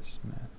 mismatch.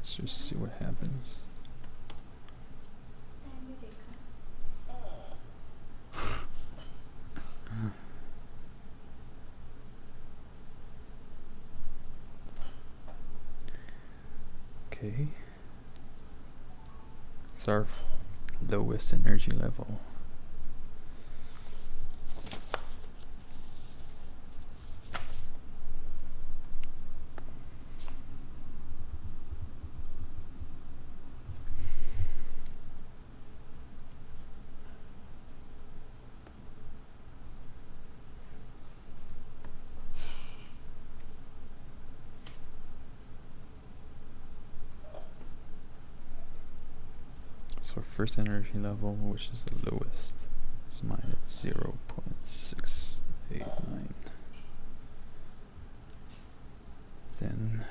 Let's just see what happens. Okay. It's our lowest energy level. So our first energy level, which is the lowest, is minus 0.689. Then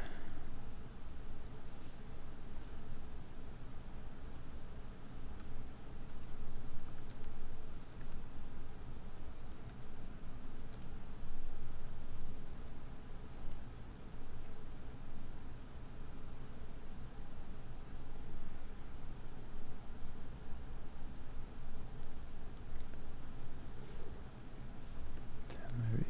maybe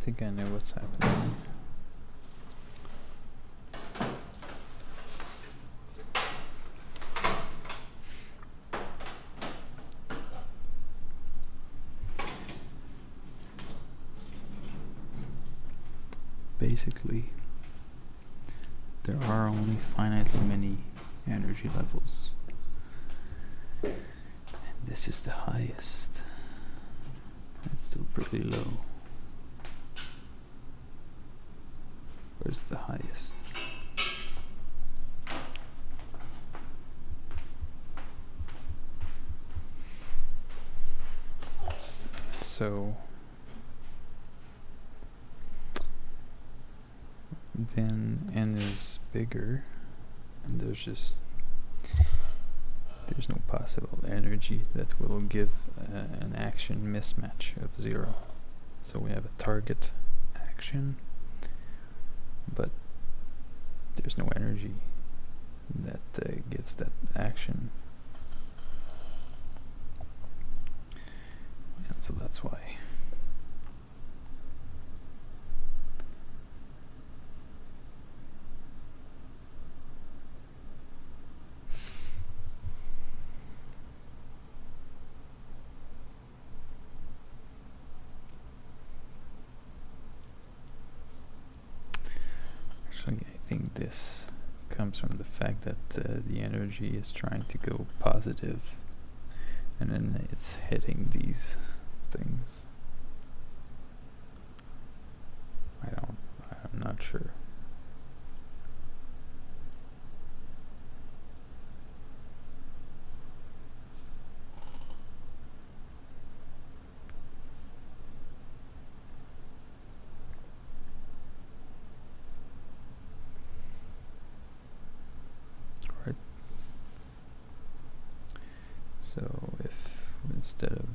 think I know what's happening. Basically, there are only finitely many energy levels. And this is the highest. It's still pretty low. Where's the highest? So then n is bigger, and there's no possible energy that will give an action mismatch of 0. So we have a target action, but there's no energy that gives that action. And so that's why. Actually, I think this comes from the fact that the energy is trying to go positive, and then it's hitting these things. I'm not sure. Right. So if instead of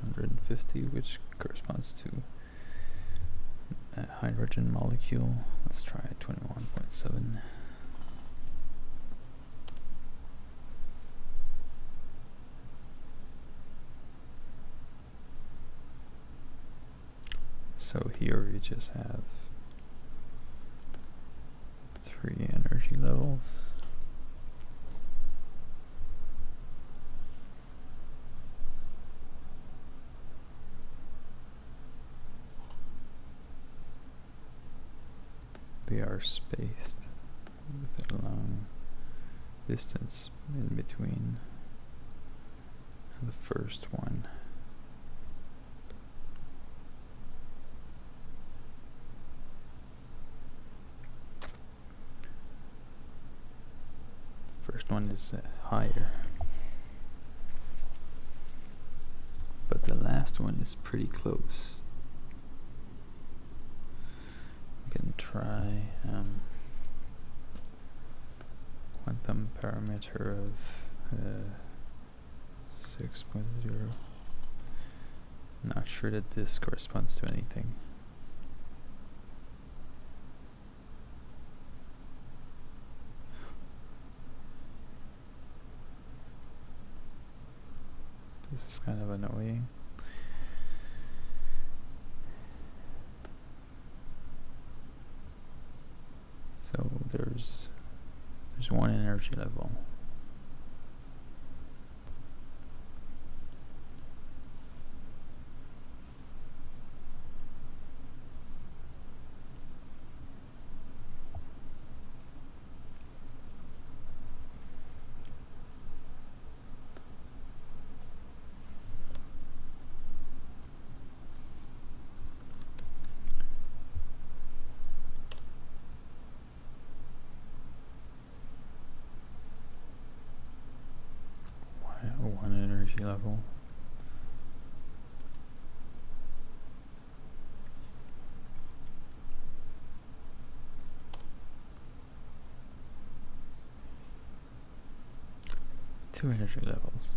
150, which corresponds to a hydrogen molecule, let's try 21.7. So here we just have 3 energy levels. They are spaced with a long distance in between the first one. The first one is higher, but the last one is pretty close. Can try quantum parameter of 6.0. Not sure that this corresponds to anything. This is kind of annoying. So there's one energy level. One energy level. Two energy levels.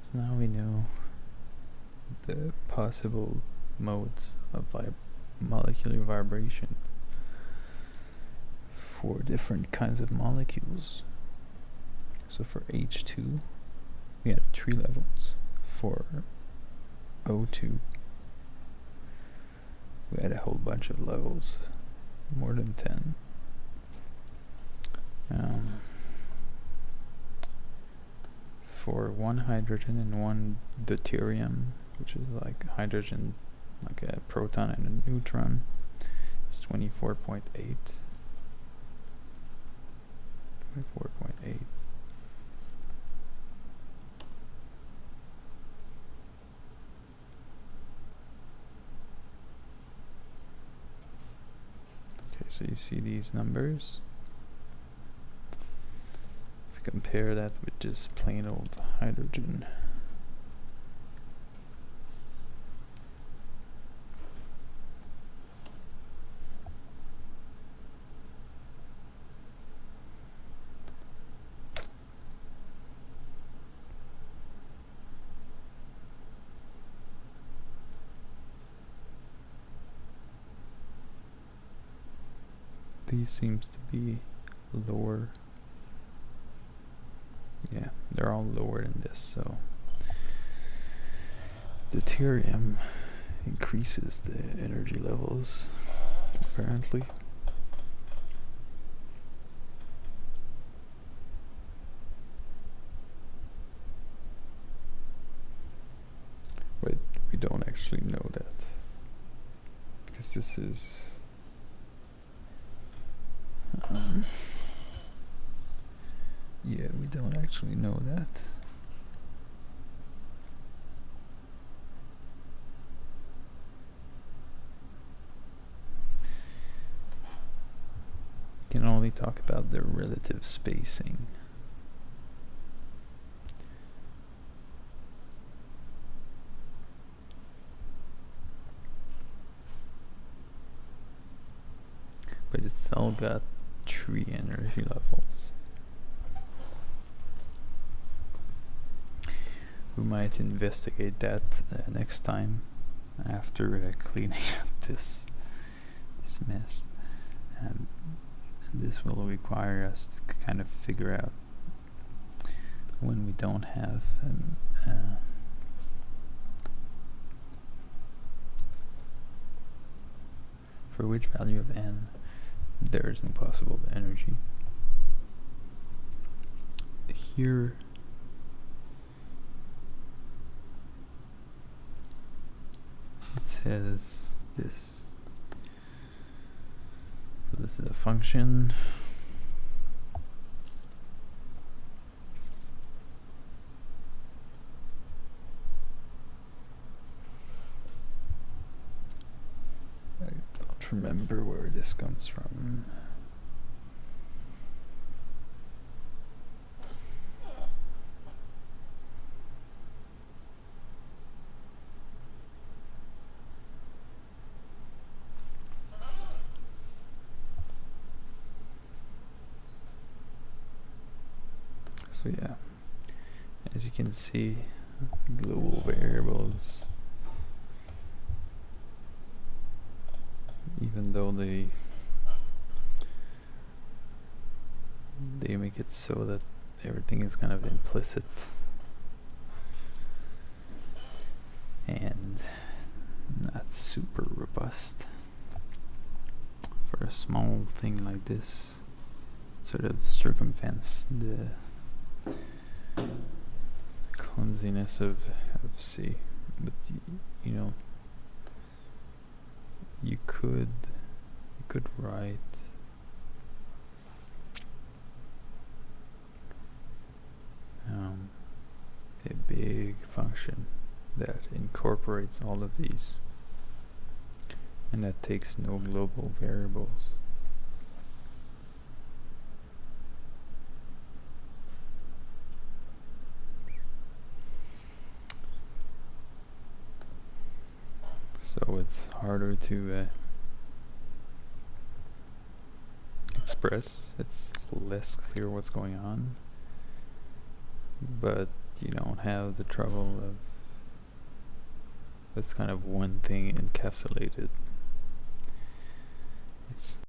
So now we know the possible modes of molecular vibration for different kinds of molecules. So for H2, we had 3 levels. For O2 we had a whole bunch of levels, more than 10. For 1 hydrogen and 1 deuterium, which is like hydrogen, like a proton and a neutron, it's 24.8. 24.8. Okay, so you see these numbers. If we compare that with just plain old hydrogen, these seems to be lower. Yeah, they're all lower than this, so deuterium increases the energy levels, apparently. But we don't actually know that, because this is yeah, we don't actually know that. We can only talk about the relative spacing. But it's all got 3 energy levels. We might investigate that next time, after cleaning up this mess. And this will require us to kind of figure out, when we don't have for which value of n there is no possible energy. Here it says this. So this is a function. I don't remember where this comes from. So yeah, as you can see, global variables, even though they make it so that everything is kind of implicit and not super robust, for a small thing like this, sort of circumvents the clumsiness of C. But you know, you could write a big function that incorporates all of these, and that takes no global variables. So it's harder to express. It's less clear what's going on, but you don't have the trouble of that's kind of one thing encapsulated. It's